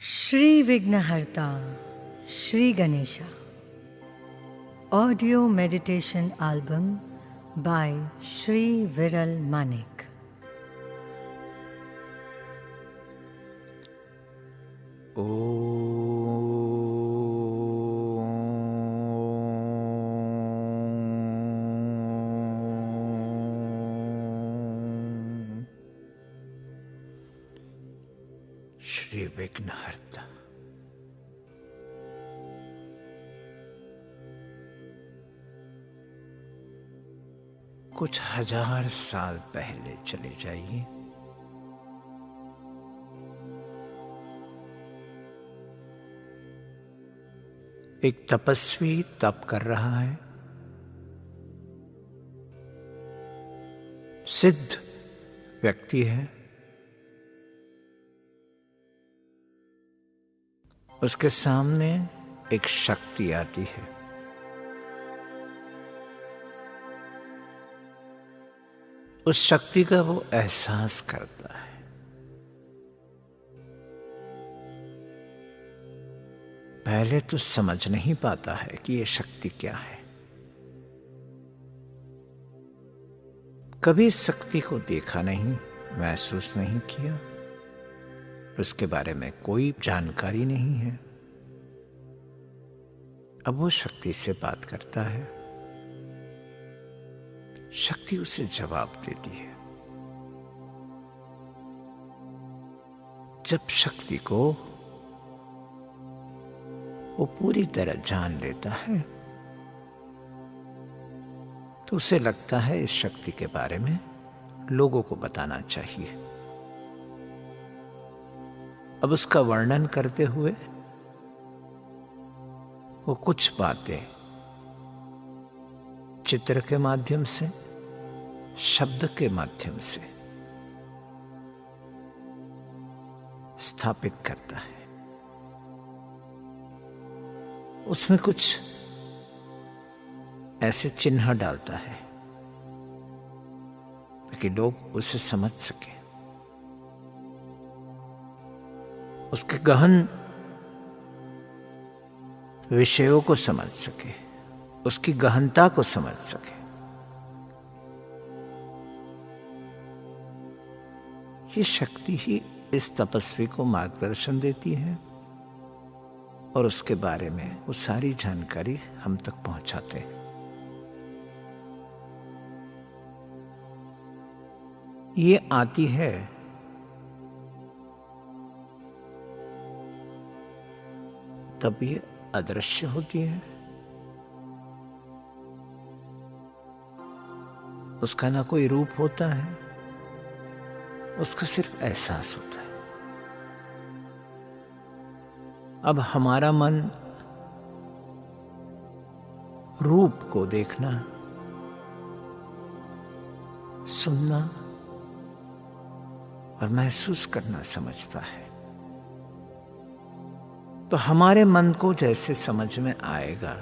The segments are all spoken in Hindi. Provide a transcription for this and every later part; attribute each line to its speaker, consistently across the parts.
Speaker 1: श्री विघ्नहर्ता Shri Ganesha audio meditation album by Shri विरल मानिक।
Speaker 2: श्री विघ्नहर्ता। कुछ हजार साल पहले चले जाइए। एक तपस्वी तप कर रहा है। सिद्ध व्यक्ति है। उसके सामने एक शक्ति आती है। उस शक्ति का वो एहसास करता है। पहले तो समझ नहीं पाता है कि ये शक्ति क्या है। कभी इस शक्ति को देखा नहीं, महसूस नहीं किया, उसके बारे में कोई जानकारी नहीं है। अब वो शक्ति से बात करता है। शक्ति उसे जवाब देती है। जब शक्ति को वो पूरी तरह जान लेता है तो उसे लगता है इस शक्ति के बारे में लोगों को बताना चाहिए। अब उसका वर्णन करते हुए वो कुछ बातें चित्र के माध्यम से, शब्द के माध्यम से स्थापित करता है। उसमें कुछ ऐसे चिन्ह डालता है ताकि लोग उसे समझ सके। उसके गहन विषयों को समझ सके, उसकी गहनता को समझ सके। ये शक्ति ही इस तपस्वी को मार्गदर्शन देती है और उसके बारे में वो सारी जानकारी हम तक पहुंचाते हैं। ये आती है तब ये अदृश्य होती है। उसका ना कोई रूप होता है, उसका सिर्फ एहसास होता है। अब हमारा मन रूप को देखना, सुनना और महसूस करना समझता है। तो हमारे मन को जैसे समझ में आएगा,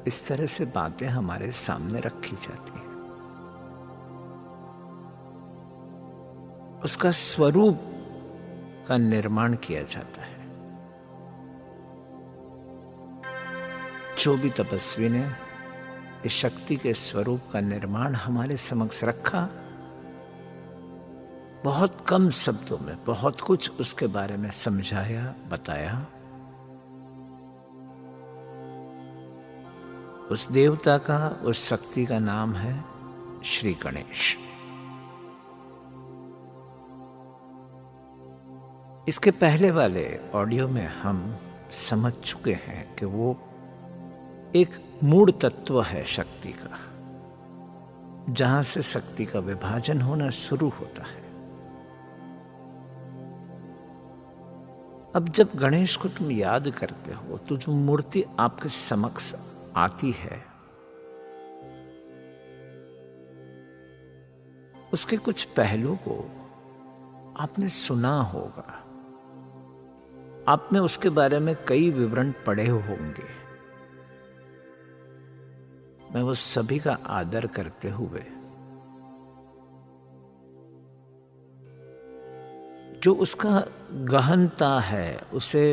Speaker 2: इस तरह से बातें हमारे सामने रखी जाती हैं। उसका स्वरूप का निर्माण किया जाता है। जो भी तपस्वी ने इस शक्ति के स्वरूप का निर्माण हमारे समक्ष रखा, बहुत कम शब्दों में बहुत कुछ उसके बारे में समझाया, बताया। उस देवता का, उस शक्ति का नाम है श्री गणेश। इसके पहले वाले ऑडियो में हम समझ चुके हैं कि वो एक मूल तत्व है शक्ति का, जहां से शक्ति का विभाजन होना शुरू होता है। अब जब गणेश को तुम याद करते हो तो जो मूर्ति आपके समक्ष आती है, उसके कुछ पहलू को आपने सुना होगा। आपने उसके बारे में कई विवरण पढ़े होंगे। मैं वो सभी का आदर करते हुए जो उसका गहनता है उसे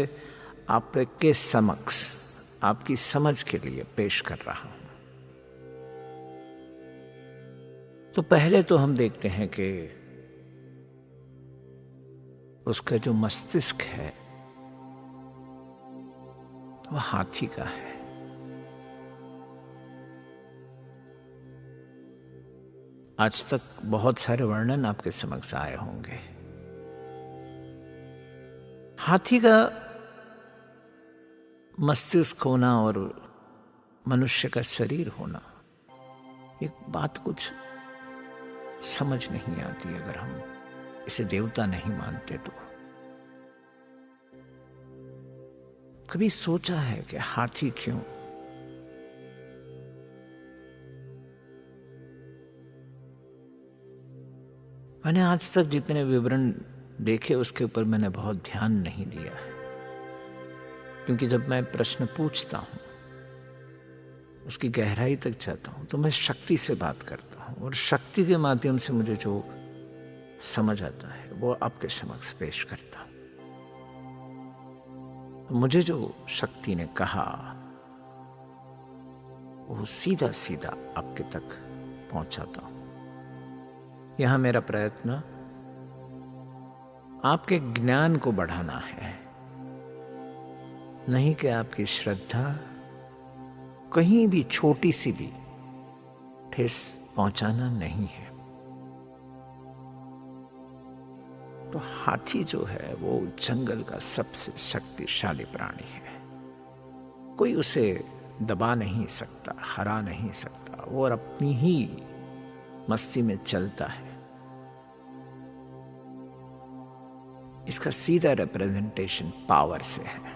Speaker 2: आपके समक्ष, आपकी समझ के लिए पेश कर रहा हूं। तो पहले तो हम देखते हैं कि उसका जो मस्तिष्क है वह हाथी का है। आज तक बहुत सारे वर्णन आपके समक्ष आए होंगे। हाथी का मस्तिष्क होना और मनुष्य का शरीर होना, एक बात कुछ समझ नहीं आती अगर हम इसे देवता नहीं मानते तो। कभी सोचा है कि हाथी क्यों? मैंने आज तक जितने विवरण देखे उसके ऊपर मैंने बहुत ध्यान नहीं दिया है, क्योंकि जब मैं प्रश्न पूछता हूं, उसकी गहराई तक जाता हूं, तो मैं शक्ति से बात करता हूं और शक्ति के माध्यम से मुझे जो समझ आता है वो आपके समक्ष पेश करता हूं। तो मुझे जो शक्ति ने कहा वो सीधा सीधा आपके तक पहुंचाता हूं। यहां मेरा प्रयत्न आपके ज्ञान को बढ़ाना है, नहीं कि आपकी श्रद्धा कहीं भी छोटी सी भी ठेस पहुंचाना नहीं है। तो हाथी जो है वो जंगल का सबसे शक्तिशाली प्राणी है। कोई उसे दबा नहीं सकता, हरा नहीं सकता। वो अपनी ही मस्ती में चलता है। इसका सीधा रिप्रेजेंटेशन पावर से है,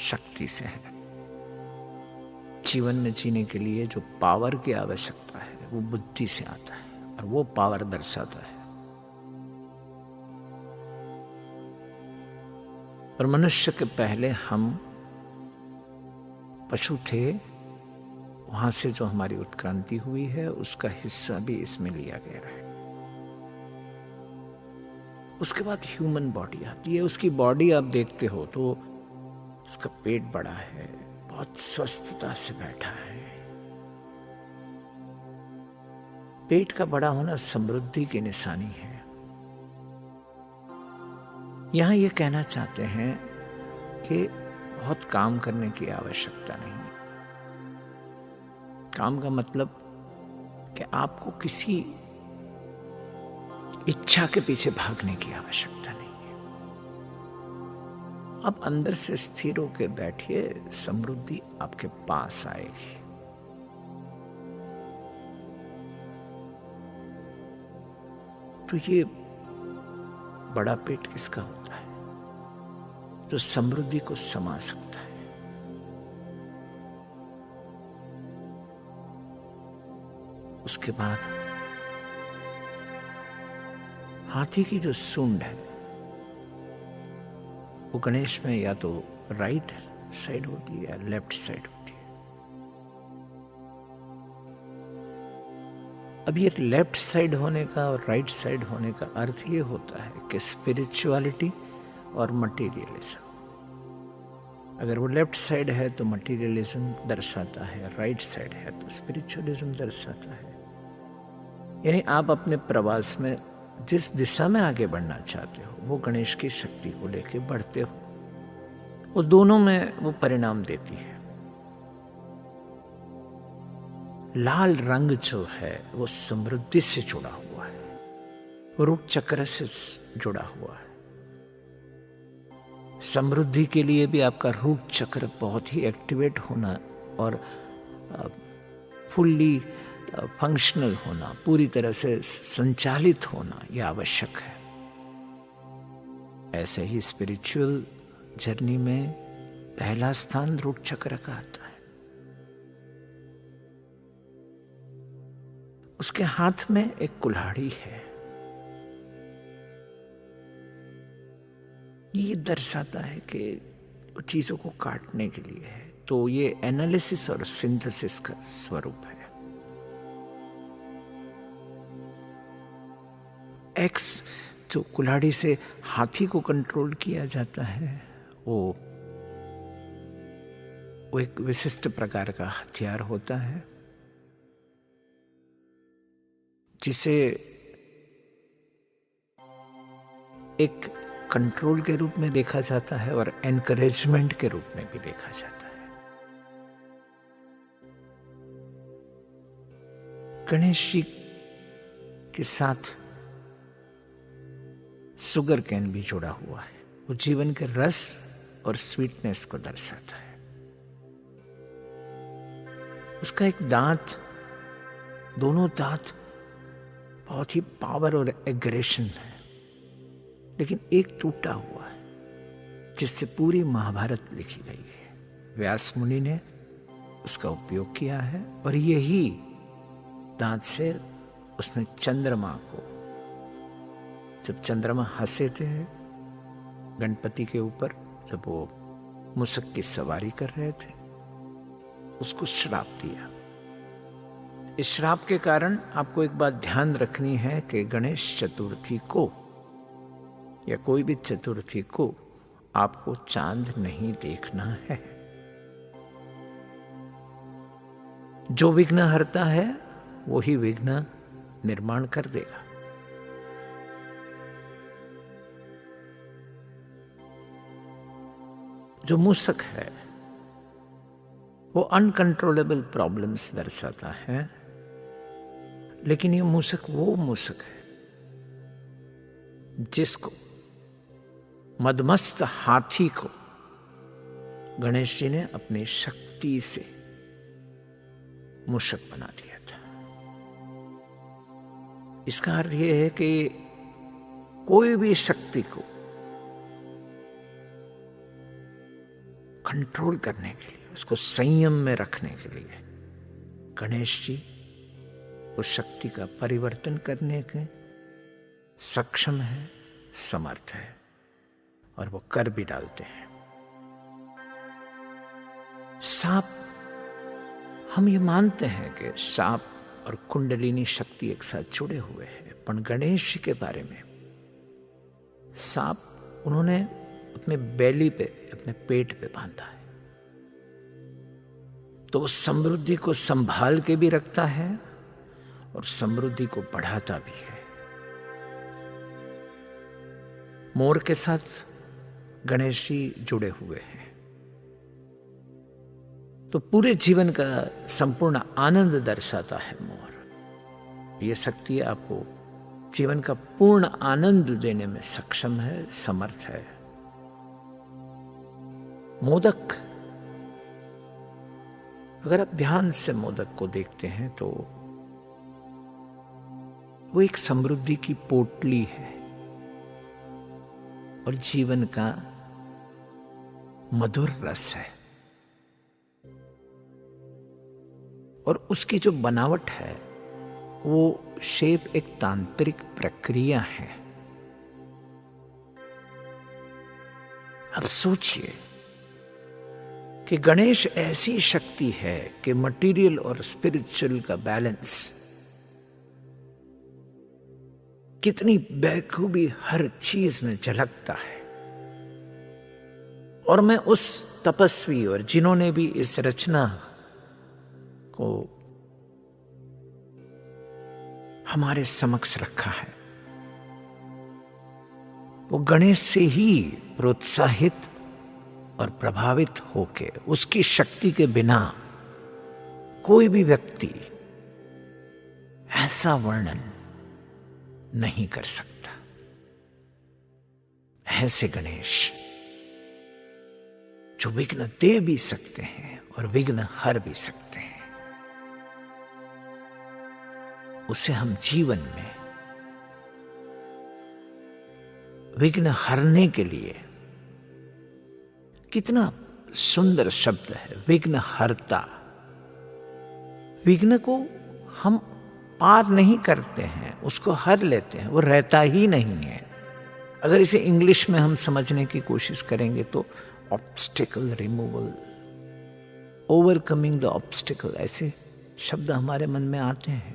Speaker 2: शक्ति से है। जीवन में जीने के लिए जो पावर की आवश्यकता है वो बुद्धि से आता है और वो पावर दर्शाता है। और मनुष्य के पहले हम पशु थे, वहां से जो हमारी उत्क्रांति हुई है उसका हिस्सा भी इसमें लिया गया है। उसके बाद ह्यूमन बॉडी आती है। उसकी बॉडी आप देखते हो तो उसका पेट बड़ा है, बहुत स्वस्थता से बैठा है। पेट का बड़ा होना समृद्धि की निशानी है। यहां ये कहना चाहते हैं कि बहुत काम करने की आवश्यकता नहीं। काम का मतलब कि आपको किसी इच्छा के पीछे भागने की आवश्यकता नहीं है। आप अंदर से स्थिर होकर बैठिए, समृद्धि आपके पास आएगी। तो ये बड़ा पेट किसका होता है? जो समृद्धि को समा सकता है। उसके बाद हाथी की जो सूंड है वो गणेश में या तो राइट साइड होती है या लेफ्ट साइड होती है। अब ये लेफ्ट साइड होने का और राइट साइड होने का अर्थ ये होता है कि स्पिरिचुअलिटी और मटेरियलिज्म। अगर वो लेफ्ट साइड है तो मटेरियलिज्म दर्शाता है, राइट साइड है तो स्पिरिचुअलिज्म दर्शाता है। यानी आप अपने प्रवास में जिस दिशा में आगे बढ़ना चाहते हो वो गणेश की शक्ति को लेकर बढ़ते हो। वो दोनों में वो परिणाम देती है। लाल रंग जो है वो समृद्धि से जुड़ा हुआ है, वो रूप चक्र से जुड़ा हुआ है। समृद्धि के लिए भी आपका रूप चक्र बहुत ही एक्टिवेट होना और फुल्ली फंक्शनल होना, पूरी तरह से संचालित होना यह आवश्यक है। ऐसे ही स्पिरिचुअल जर्नी में पहला स्थान रूट चक्र का आता है। उसके हाथ में एक कुल्हाड़ी है। ये दर्शाता है कि वो चीजों को काटने के लिए है। तो ये एनालिसिस और सिंथेसिस का स्वरूप है। एक्स जो कुल्हाड़ी से हाथी को कंट्रोल किया जाता है, वो एक विशिष्ट प्रकार का हथियार होता है जिसे एक कंट्रोल के रूप में देखा जाता है और एनकरेजमेंट के रूप में भी देखा जाता है। गणेश जी के साथ शुगर कैन भी जुड़ा हुआ है। वो जीवन के रस और स्वीटनेस को दर्शाता है। उसका एक दांत, दोनों दांत बहुत ही पावर और एग्रेशन है, लेकिन एक टूटा हुआ है जिससे पूरी महाभारत लिखी गई है। व्यास मुनि ने उसका उपयोग किया है और यही दांत से उसने चंद्रमा को, जब चंद्रमा हंसे थे गणपति के ऊपर, जब वो मूषक की सवारी कर रहे थे, उसको श्राप दिया। इस श्राप के कारण आपको एक बात ध्यान रखनी है कि गणेश चतुर्थी को या कोई भी चतुर्थी को आपको चांद नहीं देखना है। जो विघ्न हरता है वो ही विघ्न निर्माण कर देगा। जो मूषक है वो अनकंट्रोलेबल प्रॉब्लम्स दर्शाता है, लेकिन ये मूषक वो मूषक है जिसको मदमस्त हाथी को गणेश जी ने अपनी शक्ति से मूषक बना दिया था। इसका अर्थ यह है कि कोई भी शक्ति को कंट्रोल करने के लिए, उसको संयम में रखने के लिए गणेश जी उस शक्ति का परिवर्तन करने के सक्षम है, समर्थ है, और वो कर भी डालते हैं। सांप, हम ये मानते हैं कि सांप और कुंडलिनी शक्ति एक साथ जुड़े हुए हैं, पर गणेश जी के बारे में सांप उन्होंने अपने बेली पे, अपने पेट पे बांधा है, तो उस समृद्धि को संभाल के भी रखता है और समृद्धि को बढ़ाता भी है। मोर के साथ गणेश जी जुड़े हुए हैं, तो पूरे जीवन का संपूर्ण आनंद दर्शाता है मोर। यह शक्ति आपको जीवन का पूर्ण आनंद देने में सक्षम है, समर्थ है। मोदक, अगर आप ध्यान से मोदक को देखते हैं तो वो एक समृद्धि की पोटली है और जीवन का मधुर रस है, और उसकी जो बनावट है वो शेप एक तांत्रिक प्रक्रिया है। अब सोचिए कि गणेश ऐसी शक्ति है कि मटेरियल और स्पिरिचुअल का बैलेंस कितनी बेखूबी हर चीज में झलकता है। और मैं उस तपस्वी और जिन्होंने भी इस रचना को हमारे समक्ष रखा है, वो गणेश से ही प्रोत्साहित और प्रभावित होके, उसकी शक्ति के बिना कोई भी व्यक्ति ऐसा वर्णन नहीं कर सकता। ऐसे गणेश जो विघ्न दे भी सकते हैं और विघ्न हर भी सकते हैं, उसे हम जीवन में विघ्न हरने के लिए, कितना सुंदर शब्द है विघ्न हरता। विघ्न को हम पार नहीं करते हैं, उसको हर लेते हैं, वो रहता ही नहीं है। अगर इसे इंग्लिश में हम समझने की कोशिश करेंगे तो obstacle removal, overcoming the obstacle, ऐसे शब्द हमारे मन में आते हैं।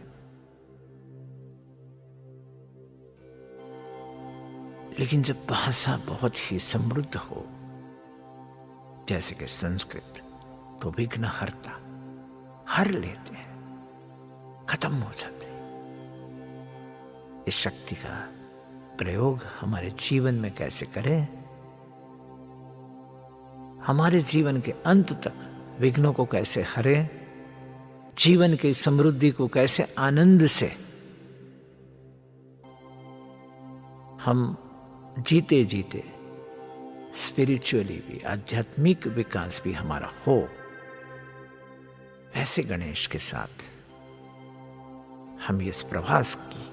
Speaker 2: लेकिन जब भाषा बहुत ही समृद्ध हो, जैसे कि संस्कृत, तो विघ्न हरता, हर लेते हैं, खत्म हो जाते हैं। इस शक्ति का प्रयोग हमारे जीवन में कैसे करें, हमारे जीवन के अंत तक विघ्नों को कैसे हरें, जीवन की समृद्धि को कैसे आनंद से हम जीते जीते स्पिरिचुअली भी, आध्यात्मिक विकास भी हमारा हो, ऐसे गणेश के साथ हम इस प्रवास की